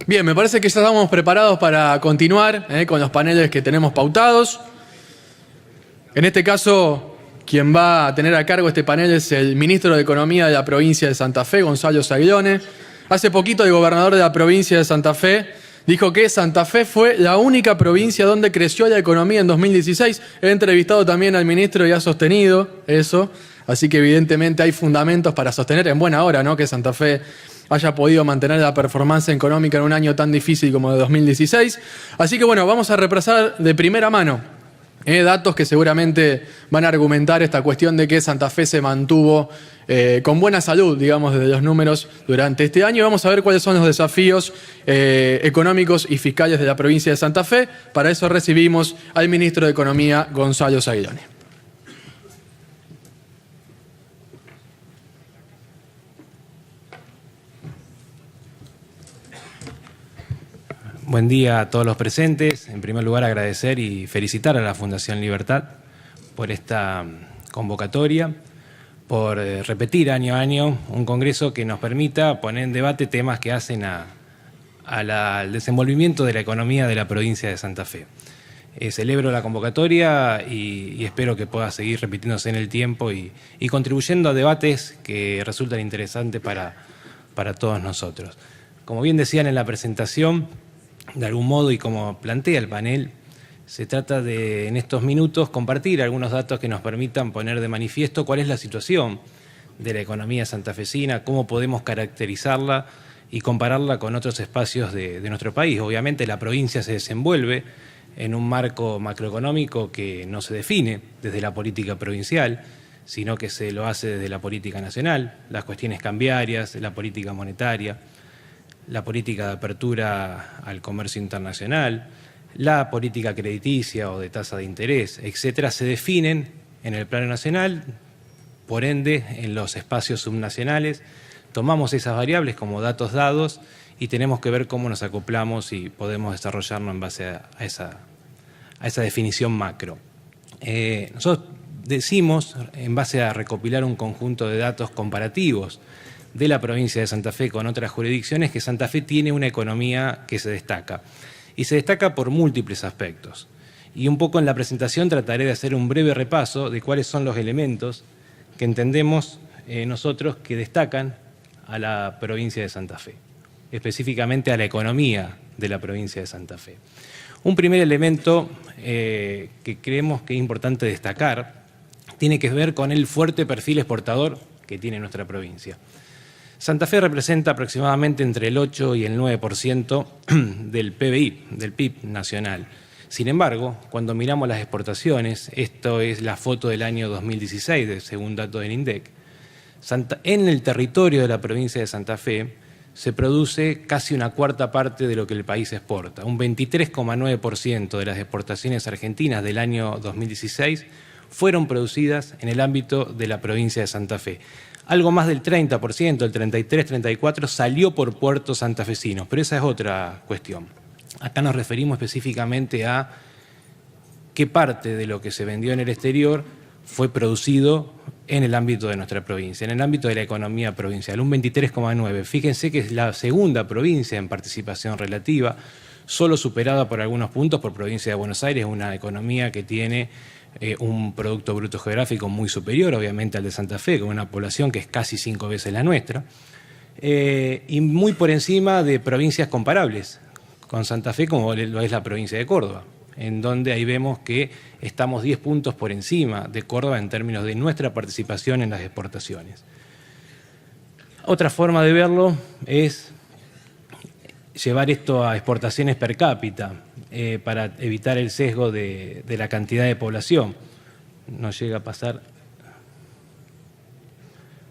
Bien, me parece que ya estamos preparados para continuar con los paneles que tenemos pautados. En este caso, quien va a tener a cargo este panel es el ministro de Economía de la provincia de Santa Fe, Gonzalo Zaglione. Hace poquito el gobernador de la provincia de Santa Fe dijo que Santa Fe fue la única provincia donde creció la economía en 2016. He entrevistado también al ministro y ha sostenido eso. Así que evidentemente hay fundamentos para sostener en buena hora, ¿no?, que Santa Fe haya podido mantener la performance económica en un año tan difícil como el de 2016. Así que bueno, vamos a repasar de primera mano datos que seguramente van a argumentar esta cuestión de que Santa Fe se mantuvo con buena salud, digamos, desde los números durante este año. Vamos a ver cuáles son los desafíos económicos y fiscales de la provincia de Santa Fe. Para eso recibimos al ministro de Economía, Gonzalo Zaglione. Buen día a todos los presentes. En primer lugar, agradecer y felicitar a la Fundación Libertad por esta convocatoria, por repetir año a año un congreso que nos permita poner en debate temas que hacen al desenvolvimiento de la economía de la provincia de Santa Fe. Celebro la convocatoria y espero que pueda seguir repitiéndose en el tiempo y contribuyendo a debates que resultan interesantes para todos nosotros. Como bien decían en la presentación, de algún modo, y como plantea el panel, se trata de, en estos minutos, compartir algunos datos que nos permitan poner de manifiesto cuál es la situación de la economía santafesina, cómo podemos caracterizarla y compararla con otros espacios de nuestro país. Obviamente la provincia se desenvuelve en un marco macroeconómico que no se define desde la política provincial, sino que se lo hace desde la política nacional, las cuestiones cambiarias, la política monetaria, la política de apertura al comercio internacional, la política crediticia o de tasa de interés, etcétera, se definen en el plano nacional, por ende, en los espacios subnacionales. Tomamos esas variables como datos dados y tenemos que ver cómo nos acoplamos y podemos desarrollarnos en base a esa definición macro. Nosotros decimos, en base a recopilar un conjunto de datos comparativos de la provincia de Santa Fe con otras jurisdicciones, que Santa Fe tiene una economía que se destaca. Y se destaca por múltiples aspectos. Y un poco en la presentación trataré de hacer un breve repaso de cuáles son los elementos que entendemos nosotros que destacan a la provincia de Santa Fe, específicamente a la economía de la provincia de Santa Fe. Un primer elemento que creemos que es importante destacar tiene que ver con el fuerte perfil exportador que tiene nuestra provincia. Santa Fe representa aproximadamente entre el 8 y el 9% del PBI, del PIB nacional. Sin embargo, cuando miramos las exportaciones, esto es la foto del año 2016, según datos del INDEC, en el territorio de la provincia de Santa Fe se produce casi una cuarta parte de lo que el país exporta. Un 23,9% de las exportaciones argentinas del año 2016 fueron producidas en el ámbito de la provincia de Santa Fe. Algo más del 30%, el 33-34%, salió por puertos santafesinos, pero esa es otra cuestión. Acá nos referimos específicamente a qué parte de lo que se vendió en el exterior fue producido en el ámbito de nuestra provincia, en el ámbito de la economía provincial, un 23,9%. Fíjense que es la segunda provincia en participación relativa, solo superada por algunos puntos por provincia de Buenos Aires, una economía que tiene un Producto Bruto Geográfico muy superior, obviamente, al de Santa Fe, con una población que es casi 5 veces la nuestra, y muy por encima de provincias comparables con Santa Fe, como lo es la provincia de Córdoba, en donde ahí vemos que estamos 10 puntos por encima de Córdoba en términos de nuestra participación en las exportaciones. Otra forma de verlo es llevar esto a exportaciones per cápita para evitar el sesgo de la cantidad de población. No llega a pasar.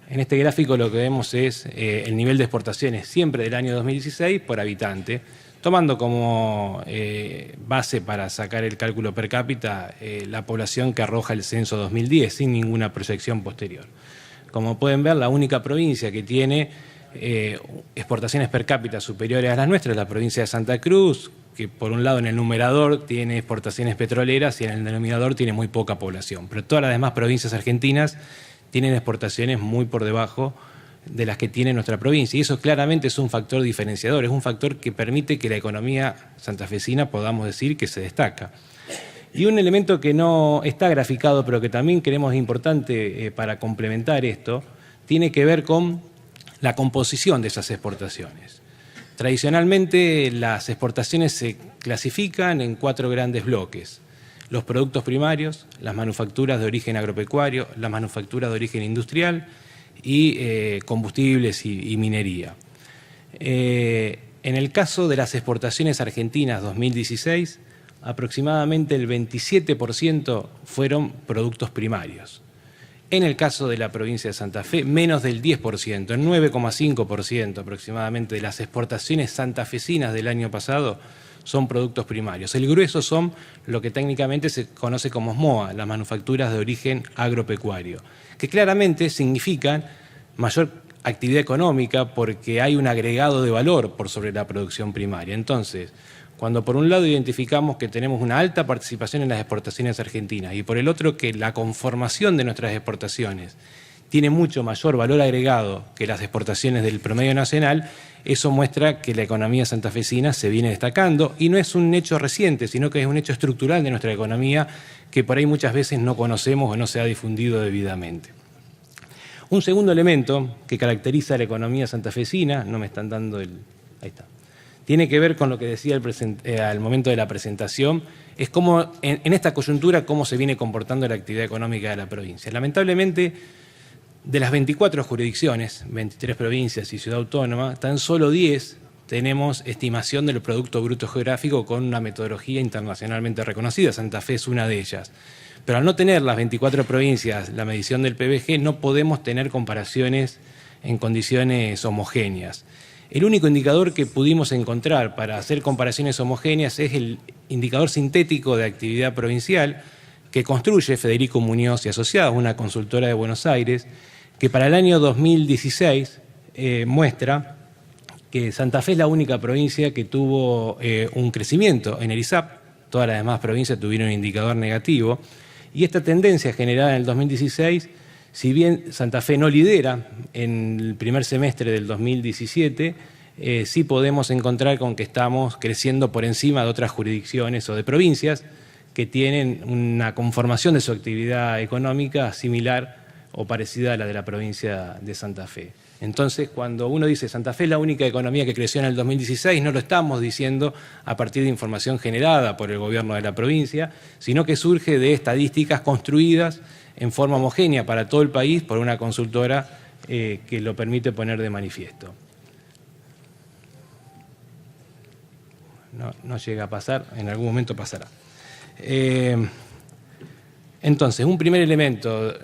En este gráfico lo que vemos es el nivel de exportaciones siempre del año 2016 por habitante, tomando como base para sacar el cálculo per cápita la población que arroja el censo 2010, sin ninguna proyección posterior. Como pueden ver, la única provincia que tiene exportaciones per cápita superiores a las nuestras es la provincia de Santa Cruz, que por un lado en el numerador tiene exportaciones petroleras y en el denominador tiene muy poca población. Pero todas las demás provincias argentinas tienen exportaciones muy por debajo de las que tiene nuestra provincia. Y eso claramente es un factor diferenciador, es un factor que permite que la economía santafesina podamos decir que se destaca. Y un elemento que no está graficado, pero que también creemos importante para complementar esto, tiene que ver con la composición de esas exportaciones. Tradicionalmente, las exportaciones se clasifican en 4 grandes bloques: los productos primarios, las manufacturas de origen agropecuario, las manufacturas de origen industrial y combustibles y minería. En el caso de las exportaciones argentinas 2016, aproximadamente el 27% fueron productos primarios. En el caso de la provincia de Santa Fe, menos del 10%, el 9,5% aproximadamente de las exportaciones santafesinas del año pasado son productos primarios. El grueso son lo que técnicamente se conoce como SMOA, las manufacturas de origen agropecuario, que claramente significan mayor actividad económica porque hay un agregado de valor por sobre la producción primaria. Entonces, cuando por un lado identificamos que tenemos una alta participación en las exportaciones argentinas y por el otro que la conformación de nuestras exportaciones tiene mucho mayor valor agregado que las exportaciones del promedio nacional, eso muestra que la economía santafesina se viene destacando y no es un hecho reciente, sino que es un hecho estructural de nuestra economía que por ahí muchas veces no conocemos o no se ha difundido debidamente. Un segundo elemento que caracteriza a la economía santafesina, no me están dando el... ahí está. Tiene que ver con lo que decía al momento de la presentación, es cómo, en esta coyuntura, cómo se viene comportando la actividad económica de la provincia. Lamentablemente, de las 24 jurisdicciones, 23 provincias y ciudad autónoma, tan solo 10 tenemos estimación del Producto Bruto Geográfico con una metodología internacionalmente reconocida. Santa Fe es una de ellas. Pero al no tener las 24 provincias la medición del PBG, no podemos tener comparaciones en condiciones homogéneas. El único indicador que pudimos encontrar para hacer comparaciones homogéneas es el indicador sintético de actividad provincial que construye Federico Muñoz y Asociados, una consultora de Buenos Aires, que para el año 2016 muestra que Santa Fe es la única provincia que tuvo un crecimiento en el ISAP, todas las demás provincias tuvieron un indicador negativo, y esta tendencia generada en el 2016, si bien Santa Fe no lidera en el primer semestre del 2017, sí podemos encontrar con que estamos creciendo por encima de otras jurisdicciones o de provincias que tienen una conformación de su actividad económica similar o parecida a la de la provincia de Santa Fe. Entonces, cuando uno dice Santa Fe es la única economía que creció en el 2016, no lo estamos diciendo a partir de información generada por el gobierno de la provincia, sino que surge de estadísticas construidas en forma homogénea para todo el país por una consultora que lo permite poner de manifiesto. No llega a pasar, en algún momento pasará. Entonces, un primer elemento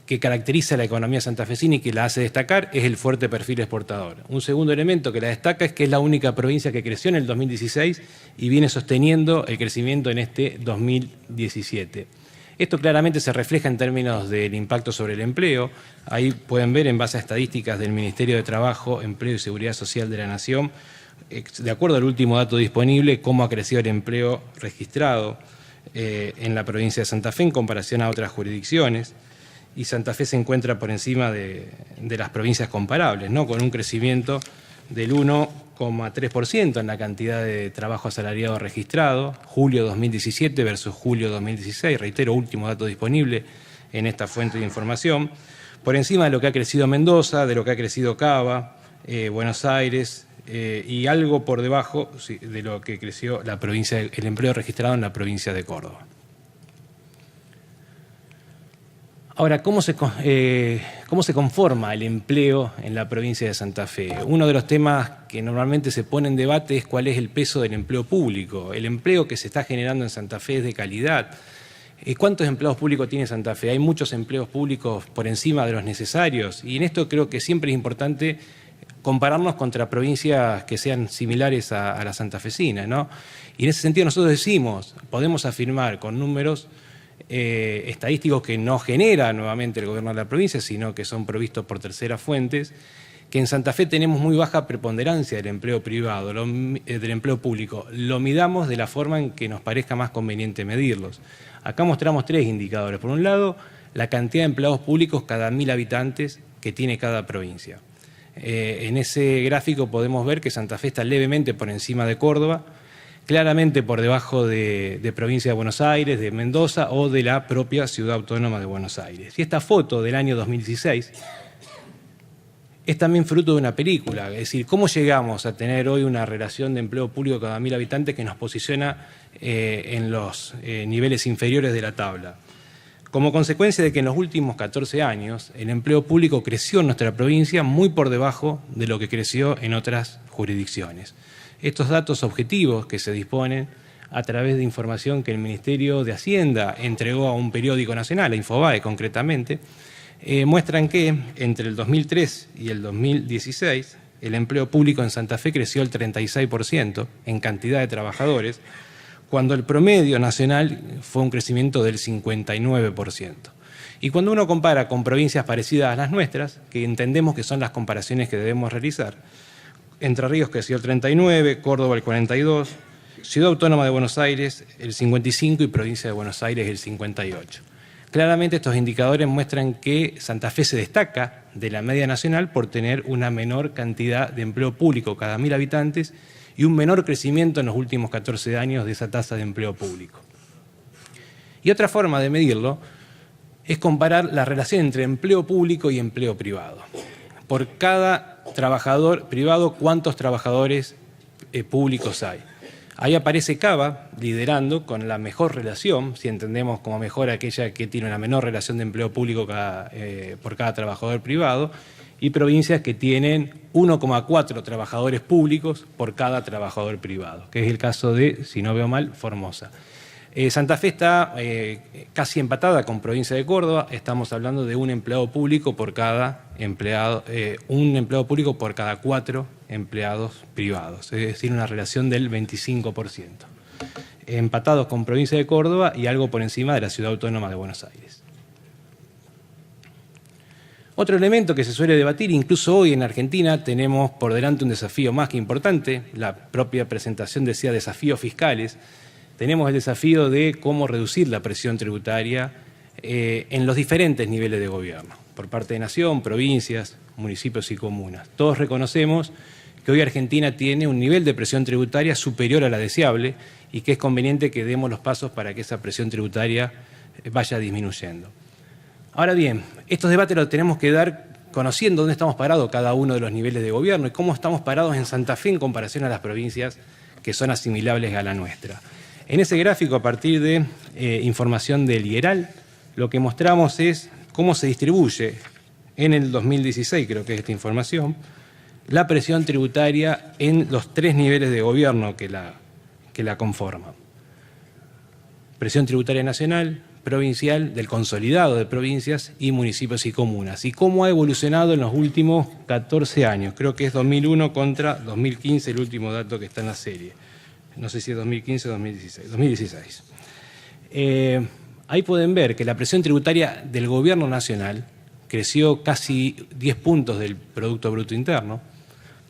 que caracteriza a la economía santafesina y que la hace destacar es el fuerte perfil exportador. Un segundo elemento que la destaca es que es la única provincia que creció en el 2016 y viene sosteniendo el crecimiento en este 2017. Esto claramente se refleja en términos del impacto sobre el empleo. Ahí pueden ver, en base a estadísticas del Ministerio de Trabajo, Empleo y Seguridad Social de la Nación, de acuerdo al último dato disponible, cómo ha crecido el empleo registrado en la provincia de Santa Fe en comparación a otras jurisdicciones. Y Santa Fe se encuentra por encima de las provincias comparables, ¿no? Con un crecimiento del 1,3% en la cantidad de trabajo asalariado registrado, julio 2017 versus julio 2016, reitero, último dato disponible en esta fuente de información, por encima de lo que ha crecido Mendoza, de lo que ha crecido Cava, Buenos Aires, y algo por debajo de lo que creció la provincia, el empleo registrado en la provincia de Córdoba. Ahora, ¿cómo se conforma el empleo en la provincia de Santa Fe? Uno de los temas que normalmente se pone en debate es cuál es el peso del empleo público. El empleo que se está generando en Santa Fe es de calidad. ¿Cuántos empleados públicos tiene Santa Fe? Hay muchos empleos públicos por encima de los necesarios y en esto creo que siempre es importante compararnos contra provincias que sean similares a la santafesina, ¿no? Y en ese sentido nosotros decimos, podemos afirmar con números estadísticos que no genera nuevamente el gobierno de la provincia, sino que son provistos por terceras fuentes, que en Santa Fe tenemos muy baja preponderancia del empleo privado, del empleo público. Lo midamos de la forma en que nos parezca más conveniente medirlos. Acá mostramos 3 indicadores. Por un lado, la cantidad de empleados públicos cada 1000 habitantes que tiene cada provincia. En ese gráfico podemos ver que Santa Fe está levemente por encima de Córdoba, claramente por debajo de provincia de Buenos Aires, de Mendoza o de la propia Ciudad Autónoma de Buenos Aires. Y esta foto del año 2016 es también fruto de una película, es decir, cómo llegamos a tener hoy una relación de empleo público cada 1.000 habitantes que nos posiciona en los niveles inferiores de la tabla. Como consecuencia de que en los últimos 14 años el empleo público creció en nuestra provincia muy por debajo de lo que creció en otras jurisdicciones. Estos datos objetivos que se disponen a través de información que el Ministerio de Hacienda entregó a un periódico nacional, a Infobae concretamente, muestran que entre el 2003 y el 2016 el empleo público en Santa Fe creció el 36% en cantidad de trabajadores, cuando el promedio nacional fue un crecimiento del 59%. Y cuando uno compara con provincias parecidas a las nuestras, que entendemos que son las comparaciones que debemos realizar, Entre Ríos creció el 39%, Córdoba el 42%, Ciudad Autónoma de Buenos Aires el 55% y Provincia de Buenos Aires el 58%. Claramente estos indicadores muestran que Santa Fe se destaca de la media nacional por tener una menor cantidad de empleo público cada 1.000 habitantes y un menor crecimiento en los últimos 14 años de esa tasa de empleo público. Y otra forma de medirlo es comparar la relación entre empleo público y empleo privado. Por cada trabajador privado, ¿cuántos trabajadores públicos hay? Ahí aparece Cava liderando con la mejor relación, si entendemos como mejor aquella que tiene una menor relación de empleo público por cada trabajador privado, y provincias que tienen 1,4 trabajadores públicos por cada trabajador privado, que es el caso de, si no veo mal, Formosa. Santa Fe está casi empatada con provincia de Córdoba, estamos hablando de un empleado público por cada empleado, un empleado público por cada 4 empleados privados, es decir, una relación del 25%. Empatados con provincia de Córdoba y algo por encima de la Ciudad Autónoma de Buenos Aires. Otro elemento que se suele debatir, incluso hoy en Argentina tenemos por delante un desafío más que importante, la propia presentación decía desafíos fiscales. Tenemos el desafío de cómo reducir la presión tributaria en los diferentes niveles de gobierno, por parte de nación, provincias, municipios y comunas. Todos reconocemos que hoy Argentina tiene un nivel de presión tributaria superior a la deseable y que es conveniente que demos los pasos para que esa presión tributaria vaya disminuyendo. Ahora bien, estos debates los tenemos que dar conociendo dónde estamos parados cada uno de los niveles de gobierno y cómo estamos parados en Santa Fe en comparación a las provincias que son asimilables a la nuestra. En ese gráfico, a partir de información del IERAL, lo que mostramos es cómo se distribuye en el 2016, creo que es esta información, la presión tributaria en los 3 niveles de gobierno que la conforman. Presión tributaria nacional, provincial, del consolidado de provincias y municipios y comunas. Y cómo ha evolucionado en los últimos 14 años. Creo que es 2001 contra 2015, el último dato que está en la serie. No sé si es 2015 o 2016. 2016. Ahí pueden ver que la presión tributaria del gobierno nacional creció casi 10 puntos del Producto Bruto Interno,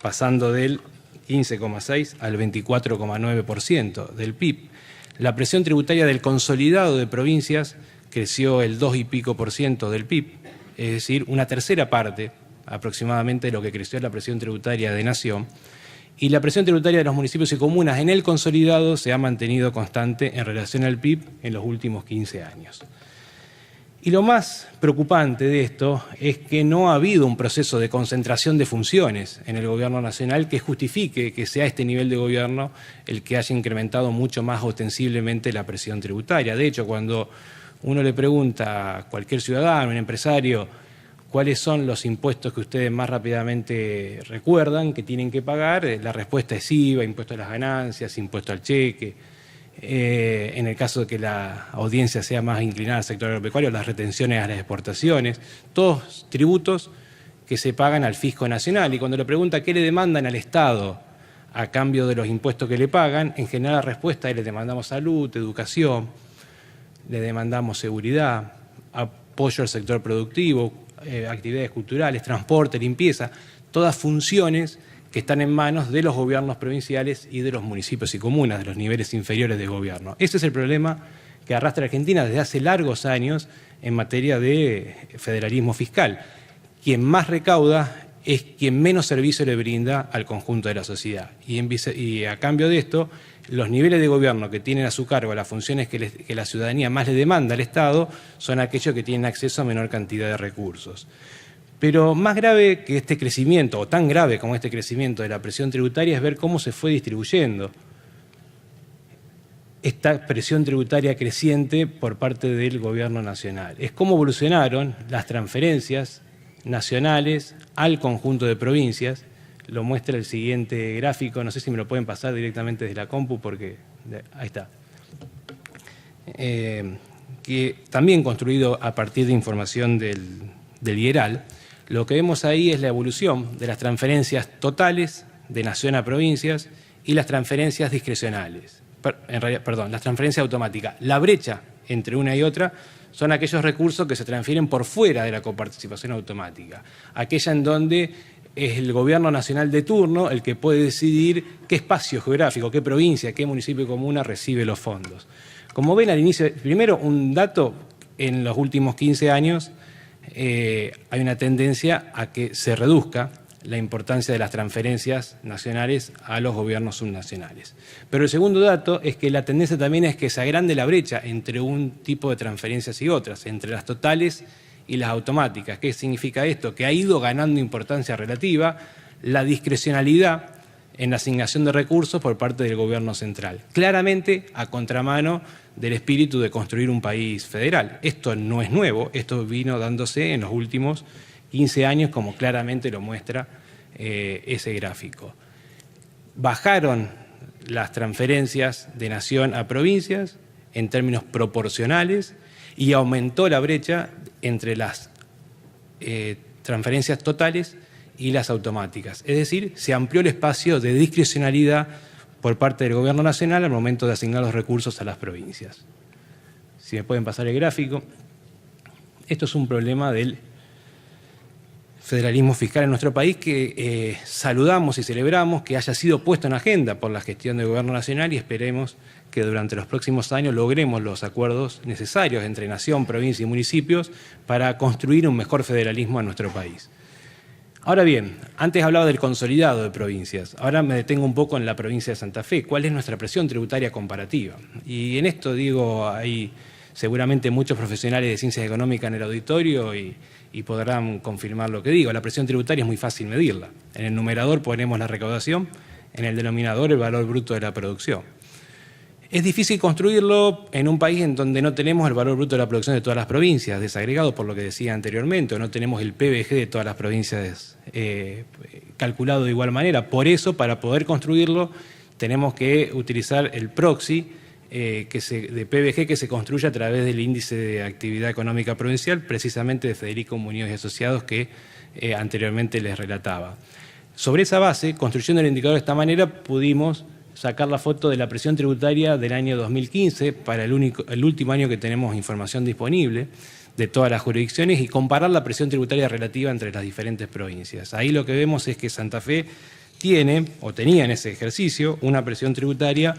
pasando del 15,6 al 24,9% del PIB. La presión tributaria del consolidado de provincias creció el 2 y pico % del PIB, es decir, una tercera parte aproximadamente de lo que creció la presión tributaria de nación. Y la presión tributaria de los municipios y comunas en el consolidado se ha mantenido constante en relación al PIB en los últimos 15 años. Y lo más preocupante de esto es que no ha habido un proceso de concentración de funciones en el gobierno nacional que justifique que sea este nivel de gobierno el que haya incrementado mucho más ostensiblemente la presión tributaria. De hecho, cuando uno le pregunta a cualquier ciudadano, un empresario, ¿cuáles son los impuestos que ustedes más rápidamente recuerdan que tienen que pagar? La respuesta es IVA, impuesto a las ganancias, impuesto al cheque. En el caso de que la audiencia sea más inclinada al sector agropecuario, las retenciones a las exportaciones, todos tributos que se pagan al fisco nacional. Y cuando le pregunta qué le demandan al Estado a cambio de los impuestos que le pagan, en general la respuesta es: le demandamos salud, educación, le demandamos seguridad, apoyo al sector productivo, actividades culturales, transporte, limpieza, todas funciones que están en manos de los gobiernos provinciales y de los municipios y comunas, de los niveles inferiores de gobierno. Ese es el problema que arrastra Argentina desde hace largos años en materia de federalismo fiscal. Quien más recauda es quien menos servicio le brinda al conjunto de la sociedad. Y a cambio de esto, los niveles de gobierno que tienen a su cargo las funciones que la ciudadanía más le demanda al Estado son aquellos que tienen acceso a menor cantidad de recursos. Pero más grave que este crecimiento, o tan grave como este crecimiento de la presión tributaria, es ver cómo se fue distribuyendo esta presión tributaria creciente por parte del gobierno nacional. Es cómo evolucionaron las transferencias nacionales al conjunto de provincias. Lo muestra el siguiente gráfico, no sé si me lo pueden pasar directamente desde la compu, porque ahí está. Que también construido a partir de información del IERAL. Lo que vemos ahí es la evolución de las transferencias totales de nación a provincias y las transferencias discrecionales. Las transferencias automáticas. La brecha entre una y otra son aquellos recursos que se transfieren por fuera de la coparticipación automática, aquella en donde es el gobierno nacional de turno el que puede decidir qué espacio geográfico, qué provincia, qué municipio y comuna recibe los fondos. Como ven al inicio, primero un dato, en los últimos 15 años hay una tendencia a que se reduzca la importancia de las transferencias nacionales a los gobiernos subnacionales. Pero el segundo dato es que la tendencia también es que se agrande la brecha entre un tipo de transferencias y otras, entre las totales y las automáticas. ¿Qué significa esto? Que ha ido ganando importancia relativa la discrecionalidad en la asignación de recursos por parte del gobierno central, claramente a contramano del espíritu de construir un país federal. Esto no es nuevo, esto vino dándose en los últimos 15 años, como claramente lo muestra ese gráfico. Bajaron las transferencias de nación a provincias en términos proporcionales y aumentó la brecha entre las transferencias totales y las automáticas. Es decir, se amplió el espacio de discrecionalidad por parte del Gobierno Nacional al momento de asignar los recursos a las provincias. Si me pueden pasar el gráfico. Esto es un problema del federalismo fiscal en nuestro país que saludamos y celebramos que haya sido puesto en agenda por la gestión del Gobierno Nacional y esperemos que durante los próximos años logremos los acuerdos necesarios entre nación, provincia y municipios para construir un mejor federalismo en nuestro país. Ahora bien, antes hablaba del consolidado de provincias, ahora me detengo un poco en la provincia de Santa Fe. ¿Cuál es nuestra presión tributaria comparativa? Y en esto digo, hay seguramente muchos profesionales de ciencias económicas en el auditorio y podrán confirmar lo que digo. La presión tributaria es muy fácil medirla. En el numerador ponemos la recaudación, en el denominador el valor bruto de la producción. Es difícil construirlo en un país en donde no tenemos el valor bruto de la producción de todas las provincias, desagregado por lo que decía anteriormente, o no tenemos el PBG de todas las provincias calculado de igual manera. Por eso, para poder construirlo, tenemos que utilizar el proxy de PBG que se construye a través del índice de actividad económica provincial, precisamente de Federico Muñoz y Asociados, que anteriormente les relataba. Sobre esa base, construyendo el indicador de esta manera, pudimos sacar la foto de la presión tributaria del año 2015, para el último año que tenemos información disponible de todas las jurisdicciones, y comparar la presión tributaria relativa entre las diferentes provincias. Ahí lo que vemos es que Santa Fe tiene, o tenía en ese ejercicio, una presión tributaria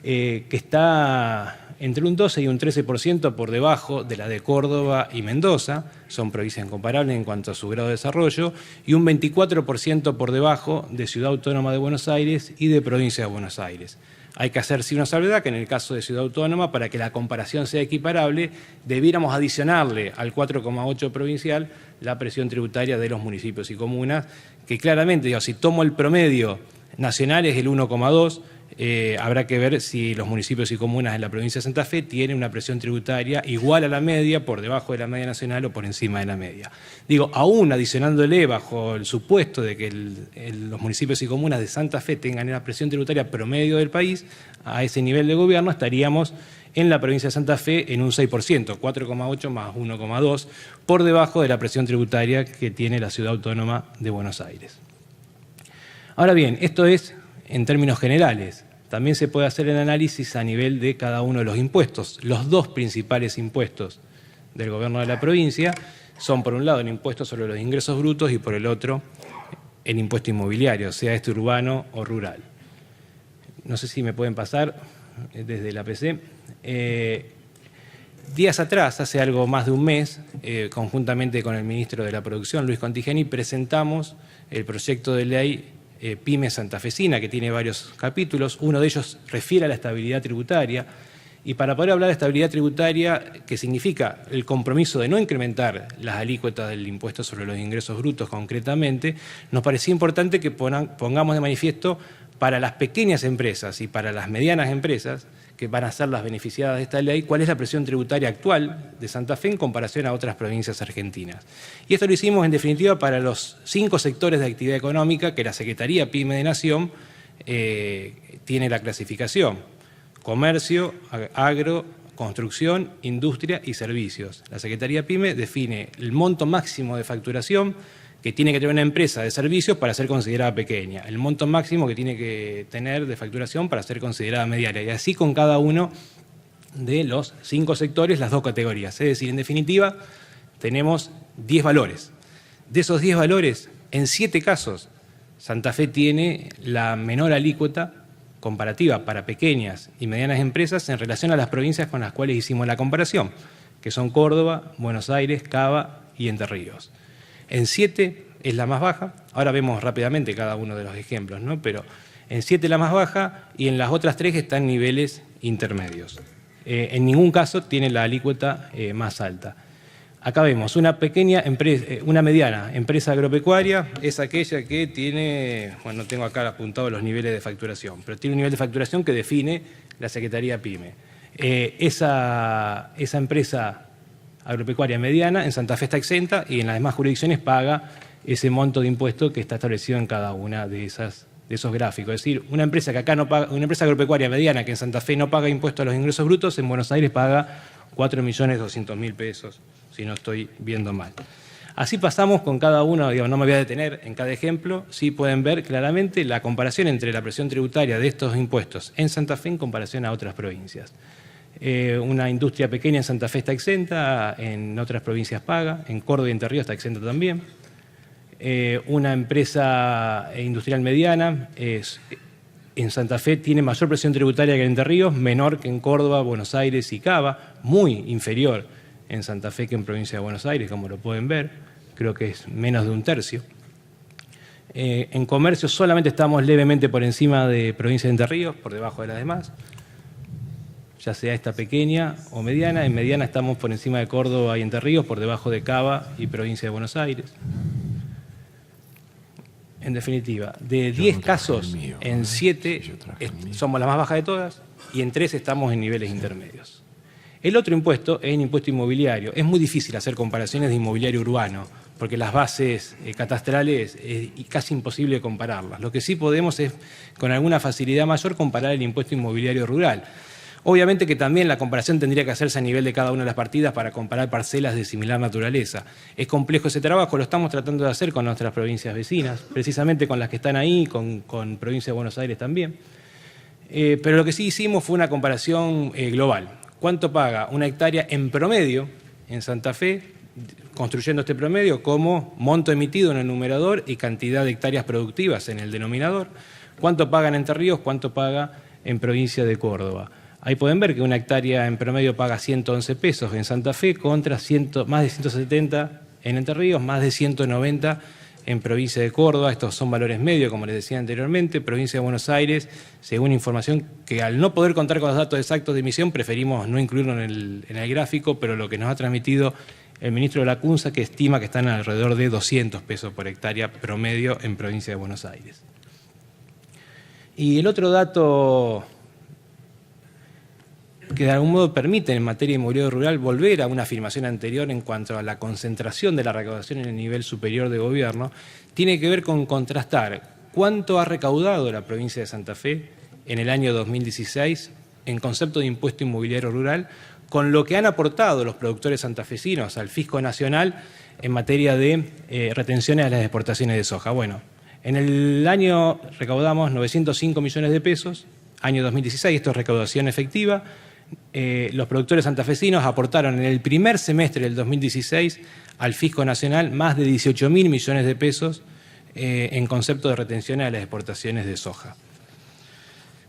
que está entre un 12 y un 13% por debajo de la de Córdoba y Mendoza, son provincias incomparables en cuanto a su grado de desarrollo, y un 24% por debajo de Ciudad Autónoma de Buenos Aires y de Provincia de Buenos Aires. Hay que hacer sí una salvedad que en el caso de Ciudad Autónoma, para que la comparación sea equiparable, debiéramos adicionarle al 4,8 provincial la presión tributaria de los municipios y comunas, que claramente, digo, si tomo el promedio nacional es el 1,2, habrá que ver si los municipios y comunas en la provincia de Santa Fe tienen una presión tributaria igual a la media, por debajo de la media nacional o por encima de la media. Digo, aún adicionándole bajo el supuesto de que los municipios y comunas de Santa Fe tengan la presión tributaria promedio del país, a ese nivel de gobierno estaríamos en la provincia de Santa Fe en un 6%, 4,8 más 1,2, por debajo de la presión tributaria que tiene la Ciudad Autónoma de Buenos Aires. Ahora bien, esto es en términos generales. También se puede hacer el análisis a nivel de cada uno de los impuestos. Los dos principales impuestos del gobierno de la provincia son, por un lado, el impuesto sobre los ingresos brutos y, por el otro, el impuesto inmobiliario, sea este urbano o rural. No sé si me pueden pasar desde la PC. Días atrás, hace algo más de un mes, conjuntamente con el ministro de la Producción, Luis Contigeni, presentamos el proyecto de ley PYME santafesina, que tiene varios capítulos. Uno de ellos refiere a la estabilidad tributaria. Y para poder hablar de estabilidad tributaria, que significa el compromiso de no incrementar las alícuotas del impuesto sobre los ingresos brutos concretamente, nos parecía importante que pongamos de manifiesto para las pequeñas empresas y para las medianas empresas, que van a ser las beneficiadas de esta ley, cuál es la presión tributaria actual de Santa Fe en comparación a otras provincias argentinas. Y esto lo hicimos en definitiva para los 5 sectores de actividad económica que la Secretaría PYME de Nación tiene la clasificación: comercio, agro, construcción, industria y servicios. La Secretaría PYME define el monto máximo de facturación que tiene que tener una empresa de servicios para ser considerada pequeña, el monto máximo que tiene que tener de facturación para ser considerada mediana, y así con cada uno de los 5 sectores, las 2 categorías. Es decir, en definitiva, tenemos 10 valores. De esos 10 valores, en 7 casos, Santa Fe tiene la menor alícuota comparativa para pequeñas y medianas empresas en relación a las provincias con las cuales hicimos la comparación, que son Córdoba, Buenos Aires, Cava y Entre Ríos. En 7 es la más baja. Ahora vemos rápidamente cada uno de los ejemplos, ¿no? Pero en 7 la más baja y en las otras 3 están niveles intermedios. En ningún caso tiene la alícuota más alta. Acá vemos una pequeña empresa, una mediana empresa agropecuaria, es aquella que tiene, bueno, no tengo acá apuntado los niveles de facturación, pero tiene un nivel de facturación que define la Secretaría PYME. Esa empresa agropecuaria mediana en Santa Fe está exenta y en las demás jurisdicciones paga ese monto de impuesto que está establecido en cada una de esos gráficos. Es decir, una empresa que acá no paga, una empresa agropecuaria mediana que en Santa Fe no paga impuesto a los ingresos brutos, en Buenos Aires paga 4.200.000 pesos, si no estoy viendo mal. Así pasamos con cada uno, digamos, no me voy a detener en cada ejemplo, sí pueden ver claramente la comparación entre la presión tributaria de estos impuestos en Santa Fe en comparación a otras provincias. Una industria pequeña en Santa Fe está exenta, en otras provincias paga, en Córdoba y Entre Ríos está exenta también. Una empresa industrial mediana en Santa Fe tiene mayor presión tributaria que en Entre Ríos, menor que en Córdoba, Buenos Aires y Cava, muy inferior en Santa Fe que en provincia de Buenos Aires, como lo pueden ver, creo que es menos de un tercio. En comercio solamente estamos levemente por encima de provincia de Entre Ríos, por debajo de las demás, ya sea esta pequeña o mediana. En mediana estamos por encima de Córdoba y Entre Ríos, por debajo de Cava y provincia de Buenos Aires. En definitiva, de 10 casos, en 7 somos la más baja de todas y en 3 estamos en niveles intermedios. El otro impuesto es el impuesto inmobiliario. Es muy difícil hacer comparaciones de inmobiliario urbano, porque las bases catastrales es casi imposible compararlas. Lo que sí podemos es, con alguna facilidad mayor, comparar el impuesto inmobiliario rural. Obviamente que también la comparación tendría que hacerse a nivel de cada una de las partidas para comparar parcelas de similar naturaleza. Es complejo ese trabajo, lo estamos tratando de hacer con nuestras provincias vecinas, precisamente con las que están ahí, con provincia de Buenos Aires también. Pero lo que sí hicimos fue una comparación global. ¿Cuánto paga una hectárea en promedio en Santa Fe, construyendo este promedio como monto emitido en el numerador y cantidad de hectáreas productivas en el denominador? ¿Cuánto paga en Entre Ríos? ¿Cuánto paga en provincia de Córdoba? Ahí pueden ver que una hectárea en promedio paga 111 pesos en Santa Fe contra más de 170 en Entre Ríos, más de 190 en provincia de Córdoba. Estos son valores medios, como les decía anteriormente. Provincia de Buenos Aires, según información que al no poder contar con los datos exactos de emisión, preferimos no incluirlo en el gráfico, pero lo que nos ha transmitido el ministro de la CUNSA, que estima que están alrededor de 200 pesos por hectárea promedio en provincia de Buenos Aires. Y el otro dato que de algún modo permite en materia de inmobiliario rural volver a una afirmación anterior en cuanto a la concentración de la recaudación en el nivel superior de gobierno, tiene que ver con contrastar cuánto ha recaudado la provincia de Santa Fe en el año 2016 en concepto de impuesto inmobiliario rural con lo que han aportado los productores santafesinos al fisco nacional en materia de retenciones a las exportaciones de soja. Bueno, en el año recaudamos 905 millones de pesos, año 2016, esto es recaudación efectiva. Los productores santafesinos aportaron en el primer semestre del 2016 al fisco nacional más de 18.000 millones de pesos en concepto de retención a las exportaciones de soja.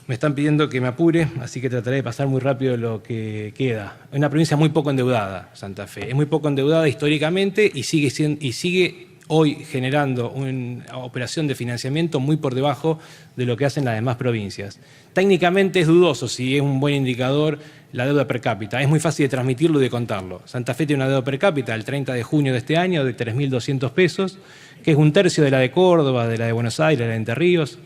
Me están pidiendo que me apure, así que trataré de pasar muy rápido lo que queda. Es una provincia muy poco endeudada, Santa Fe. Es muy poco endeudada históricamente y sigue hoy generando una operación de financiamiento muy por debajo de lo que hacen las demás provincias. Técnicamente es dudoso si es un buen indicador la deuda per cápita. Es muy fácil de transmitirlo y de contarlo. Santa Fe tiene una deuda per cápita el 30 de junio de este año de 3.200 pesos, que es un tercio de la de Córdoba, de la de Buenos Aires, de la de Entre Ríos,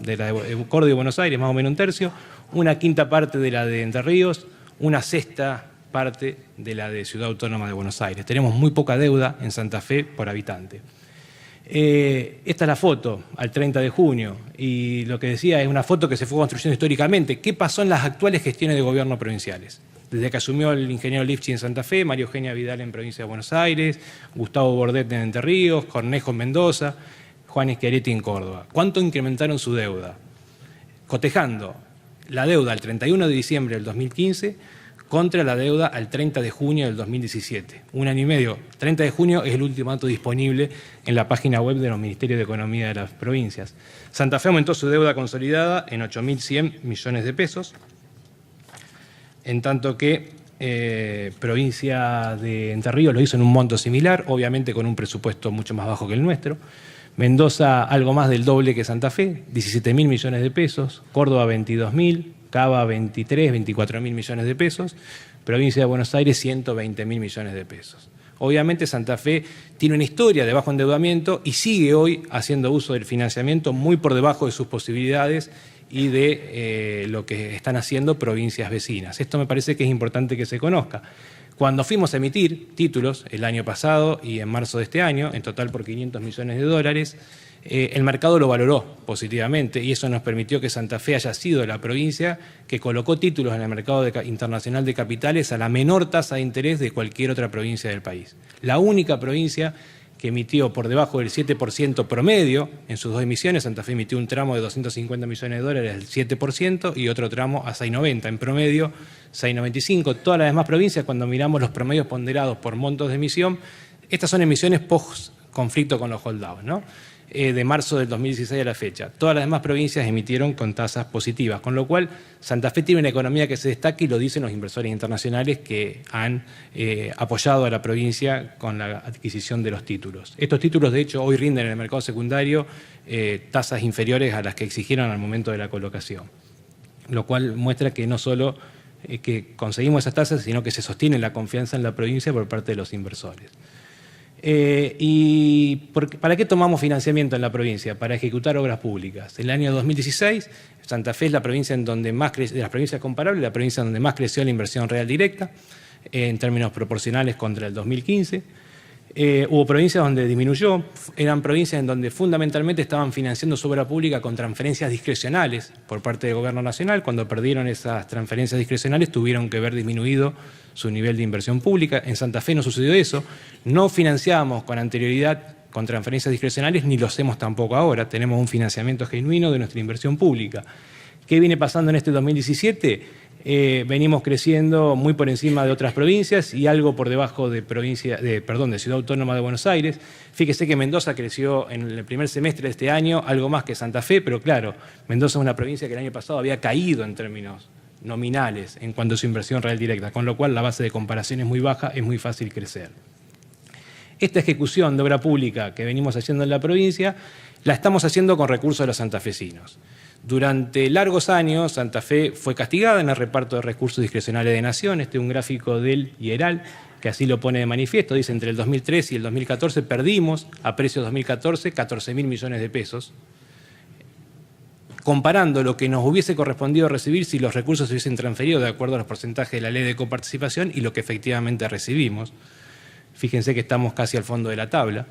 de la de Córdoba y Buenos Aires, más o menos un tercio, una quinta parte de la de Entre Ríos, una sexta parte de la de Ciudad Autónoma de Buenos Aires. Tenemos muy poca deuda en Santa Fe por habitante. Esta es la foto al 30 de junio y lo que decía es una foto que se fue construyendo históricamente. ¿Qué pasó en las actuales gestiones de gobierno provinciales? Desde que asumió el ingeniero Lifchi en Santa Fe, María Eugenia Vidal en Provincia de Buenos Aires, Gustavo Bordet en Entre Ríos, Cornejo en Mendoza, Juan Schiaretti en Córdoba. ¿Cuánto incrementaron su deuda? Cotejando la deuda al 31 de diciembre del 2015 contra la deuda al 30 de junio del 2017. Un año y medio. 30 de junio es el último dato disponible en la página web de los Ministerios de Economía de las provincias. Santa Fe aumentó su deuda consolidada en 8.100 millones de pesos, en tanto que provincia de Entre Ríos lo hizo en un monto similar, obviamente con un presupuesto mucho más bajo que el nuestro. Mendoza algo más del doble que Santa Fe, 17.000 millones de pesos, Córdoba 22.000, Cava 23, 24.000 millones de pesos, provincia de Buenos Aires 120.000 millones de pesos. Obviamente Santa Fe tiene una historia de bajo endeudamiento y sigue hoy haciendo uso del financiamiento muy por debajo de sus posibilidades y de lo que están haciendo provincias vecinas. Esto me parece que es importante que se conozca. Cuando fuimos a emitir títulos el año pasado y en marzo de este año, en total por 500 millones de dólares, el mercado lo valoró positivamente y eso nos permitió que Santa Fe haya sido la provincia que colocó títulos en el mercado internacional de capitales a la menor tasa de interés de cualquier otra provincia del país. La única provincia que emitió por debajo del 7% promedio en sus dos emisiones. Santa Fe emitió un tramo de 250 millones de dólares al 7% y otro tramo a 6,90, en promedio 6,95. Todas las demás provincias, cuando miramos los promedios ponderados por montos de emisión, estas son emisiones post conflicto con los holdouts, ¿no? De marzo del 2016 a la fecha. Todas las demás provincias emitieron con tasas positivas, con lo cual Santa Fe tiene una economía que se destaca y lo dicen los inversores internacionales que han apoyado a la provincia con la adquisición de los títulos. Estos títulos, de hecho, hoy rinden en el mercado secundario tasas inferiores a las que exigieron al momento de la colocación, lo cual muestra que no solo que conseguimos esas tasas, sino que se sostiene la confianza en la provincia por parte de los inversores. ¿Para qué tomamos financiamiento en la provincia? Para ejecutar obras públicas. En el año 2016, Santa Fe es la provincia en donde más de las provincias comparables, la provincia donde más creció la inversión real directa, en términos proporcionales contra el 2015. Hubo provincias donde disminuyó, eran provincias en donde fundamentalmente estaban financiando su obra pública con transferencias discrecionales por parte del Gobierno Nacional. Cuando perdieron esas transferencias discrecionales tuvieron que ver disminuido su nivel de inversión pública. En Santa Fe no sucedió eso. No financiábamos con anterioridad con transferencias discrecionales ni lo hacemos tampoco ahora. Tenemos un financiamiento genuino de nuestra inversión pública. ¿Qué viene pasando en este 2017? Venimos creciendo muy por encima de otras provincias y algo por debajo de Ciudad Autónoma de Buenos Aires. Fíjese que Mendoza creció en el primer semestre de este año algo más que Santa Fe, pero claro, Mendoza es una provincia que el año pasado había caído en términos nominales en cuanto a su inversión real directa, con lo cual la base de comparación es muy baja, es muy fácil crecer. Esta ejecución de obra pública que venimos haciendo en la provincia la estamos haciendo con recursos de los santafesinos. Durante largos años, Santa Fe fue castigada en el reparto de recursos discrecionales de Nación. Este es un gráfico del IERAL que así lo pone de manifiesto. Dice, entre el 2003 y el 2014 perdimos, a precios 2014, 14.000 millones de pesos. Comparando lo que nos hubiese correspondido recibir si los recursos se hubiesen transferido de acuerdo a los porcentajes de la ley de coparticipación y lo que efectivamente recibimos. Fíjense que estamos casi al fondo de la tabla.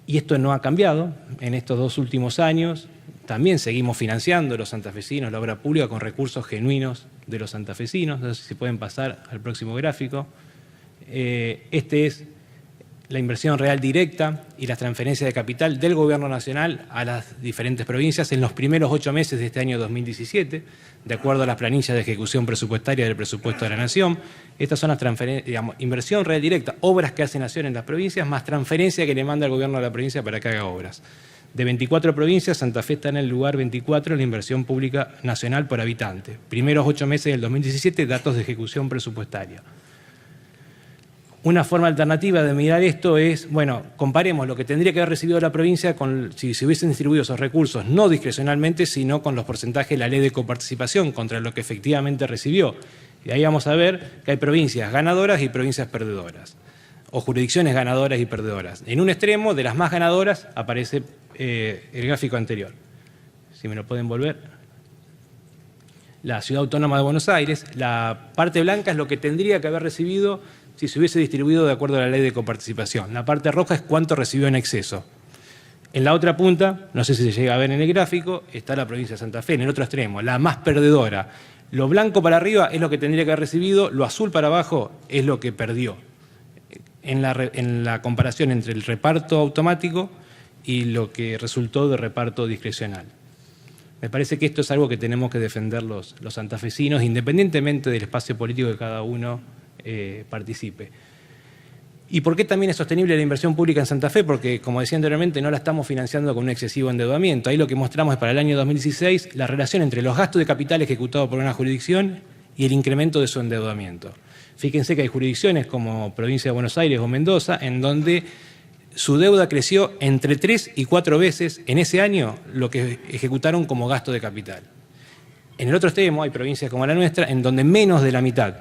Y esto no ha cambiado en estos 2 últimos años. También seguimos financiando los santafesinos la obra pública con recursos genuinos de los santafesinos. No sé si pueden pasar al próximo gráfico. Este es la inversión real directa y las transferencias de capital del Gobierno Nacional a las diferentes provincias en los primeros 8 meses de este año 2017, de acuerdo a las planillas de ejecución presupuestaria del presupuesto de la Nación. Estas son las transferencias, digamos, inversión real directa, obras que hace Nación en las provincias, más transferencia que le manda el Gobierno de la provincia para que haga obras. De 24 provincias, Santa Fe está en el lugar 24 en la inversión pública nacional por habitante. Primeros 8 meses del 2017, datos de ejecución presupuestaria. Una forma alternativa de mirar esto es, bueno, comparemos lo que tendría que haber recibido la provincia con si se hubiesen distribuido esos recursos, no discrecionalmente, sino con los porcentajes de la ley de coparticipación contra lo que efectivamente recibió. Y ahí vamos a ver que hay provincias ganadoras y provincias perdedoras, o jurisdicciones ganadoras y perdedoras. En un extremo, de las más ganadoras, aparece el gráfico anterior. Si me lo pueden volver. La Ciudad Autónoma de Buenos Aires, la parte blanca es lo que tendría que haber recibido si se hubiese distribuido de acuerdo a la ley de coparticipación. La parte roja es cuánto recibió en exceso. En la otra punta, no sé si se llega a ver en el gráfico, está la provincia de Santa Fe, en el otro extremo, la más perdedora. Lo blanco para arriba es lo que tendría que haber recibido, lo azul para abajo es lo que perdió. En la comparación entre el reparto automático y lo que resultó de reparto discrecional. Me parece que esto es algo que tenemos que defender los santafesinos, independientemente del espacio político que cada uno participe. ¿Y por qué también es sostenible la inversión pública en Santa Fe? Porque, como decía anteriormente, no la estamos financiando con un excesivo endeudamiento. Ahí lo que mostramos es para el año 2016 la relación entre los gastos de capital ejecutados por una jurisdicción y el incremento de su endeudamiento. Fíjense que hay jurisdicciones como Provincia de Buenos Aires o Mendoza en donde su deuda creció entre 3 y 4 veces en ese año lo que ejecutaron como gasto de capital. En el otro extremo hay provincias como la nuestra en donde menos de la mitad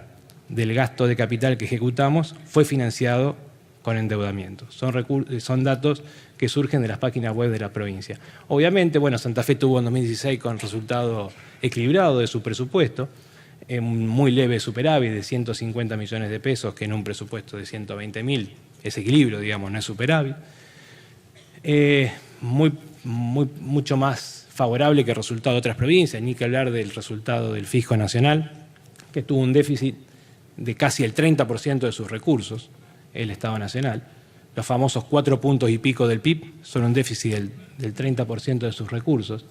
del gasto de capital que ejecutamos fue financiado con endeudamiento. Son datos que surgen de las páginas web de la provincia. Obviamente, bueno, Santa Fe tuvo en 2016 con resultado equilibrado de su presupuesto, muy leve superávit de 150 millones de pesos, que en un presupuesto de 120.000 es equilibrio, digamos, no es superávit. Mucho más favorable que el resultado de otras provincias, ni que hablar del resultado del Fisco Nacional, que tuvo un déficit de casi el 30% de sus recursos, el Estado Nacional. Los famosos 4 puntos y pico del PIB son un déficit del 30% de sus recursos.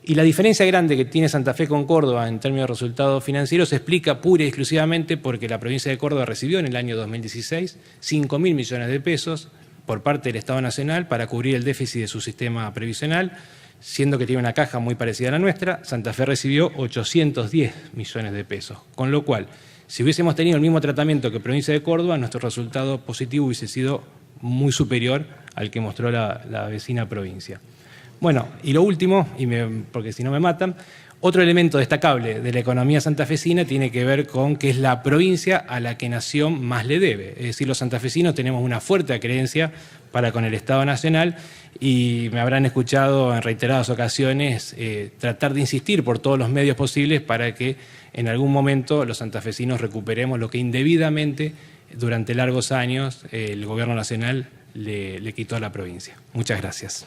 Y la diferencia grande que tiene Santa Fe con Córdoba en términos de resultados financieros se explica pura y exclusivamente porque la provincia de Córdoba recibió en el año 2016 5.000 millones de pesos por parte del Estado Nacional para cubrir el déficit de su sistema previsional, siendo que tiene una caja muy parecida a la nuestra. Santa Fe recibió 810 millones de pesos, con lo cual, si hubiésemos tenido el mismo tratamiento que provincia de Córdoba, nuestro resultado positivo hubiese sido muy superior al que mostró la vecina provincia. Bueno, y lo último, porque si no me matan, otro elemento destacable de la economía santafesina tiene que ver con que es la provincia a la que Nación más le debe. Es decir, los santafesinos tenemos una fuerte creencia para con el Estado Nacional y me habrán escuchado en reiteradas ocasiones tratar de insistir por todos los medios posibles para que en algún momento los santafesinos recuperemos lo que indebidamente durante largos años el Gobierno Nacional le quitó a la provincia. Muchas gracias.